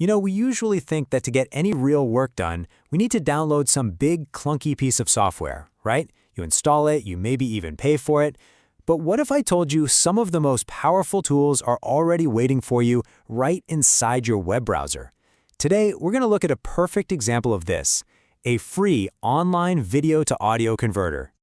We usually think that to get any real work done, we need to download some big, clunky piece of software, right? You install it, you maybe even pay for it. But what if I told you some of the most powerful tools are already waiting for you right inside your web browser? Today, we're going to look at a perfect example of this, a free online video-to-audio converter.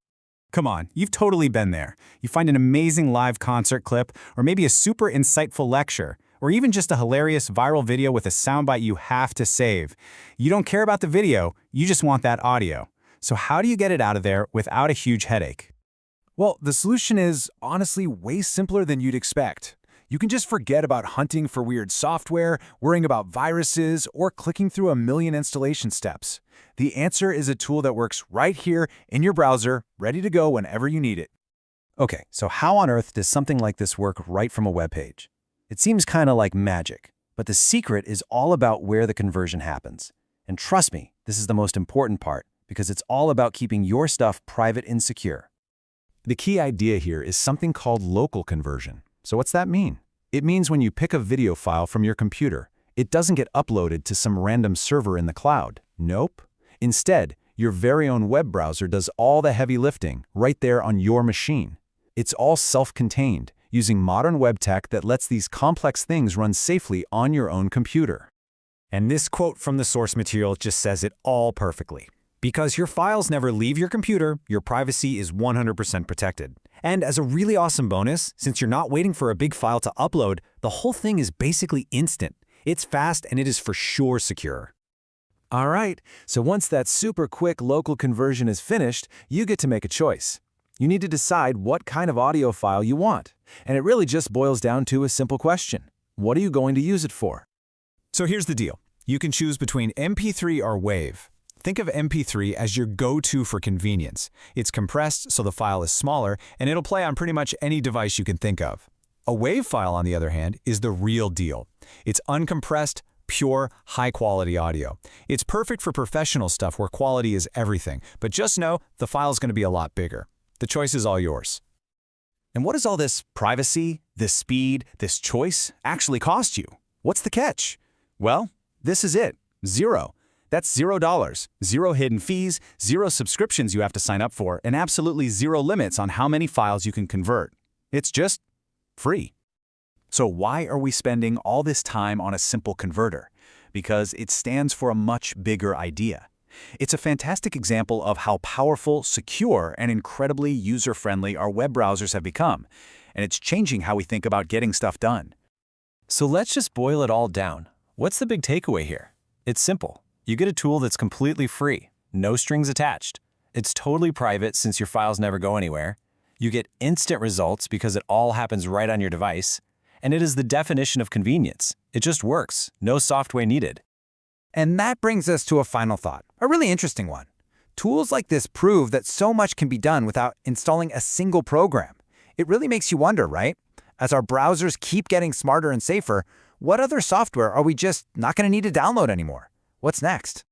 Come on, you've totally been there. You find an amazing live concert clip, or maybe a super insightful lecture, or even just a hilarious viral video with a soundbite you have to save. You don't care about the video, you just want that audio. So how do you get it out of there without a huge headache? Well, the solution is honestly way simpler than you'd expect. You can just forget about hunting for weird software, worrying about viruses, or clicking through a million installation steps. The answer is a tool that works right here in your browser, ready to go whenever you need it. Okay, so how on earth does something like this work right from a web page? It seems kind of like magic, but the secret is all about where the conversion happens. And trust me, this is the most important part, because it's all about keeping your stuff private and secure. The key idea here is something called local conversion. So what's that mean? It means when you pick a video file from your computer, it doesn't get uploaded to some random server in the cloud. Nope. Instead, your very own web browser does all the heavy lifting right there on your machine. It's all self-contained, using modern web tech that lets these complex things run safely on your own computer. And this quote from the source material just says it all perfectly. Because your files never leave your computer, your privacy is 100% protected. And as a really awesome bonus, since you're not waiting for a big file to upload, the whole thing is basically instant. It's fast and it is for sure secure. All right, so once that super quick local conversion is finished, you get to make a choice. You need to decide what kind of audio file you want. And it really just boils down to a simple question. What are you going to use it for? So here's the deal. You can choose between MP3 or WAV. Think of MP3 as your go-to for convenience. It's compressed so the file is smaller, and it'll play on pretty much any device you can think of. A WAV file, on the other hand, is the real deal. It's uncompressed, pure, high-quality audio. It's perfect for professional stuff where quality is everything, but just know the file's going to be a lot bigger. The choice is all yours. And what does all this privacy, this speed, this choice actually cost you? What's the catch? Well, this is it. Zero. That's $0. Zero hidden fees, zero subscriptions you have to sign up for, and absolutely zero limits on how many files you can convert. It's just free. So why are we spending all this time on a simple converter? Because it stands for a much bigger idea. It's a fantastic example of how powerful, secure, and incredibly user-friendly our web browsers have become. And it's changing how we think about getting stuff done. So let's just boil it all down. What's the big takeaway here? It's simple. You get a tool that's completely free, no strings attached. It's totally private since your files never go anywhere. You get instant results because it all happens right on your device. And it is the definition of convenience. It just works, no software needed. And that brings us to a final thought, a really interesting one. Tools like this prove that so much can be done without installing a single program. It really makes you wonder, right? As our browsers keep getting smarter and safer, what other software are we just not going to need to download anymore? What's next?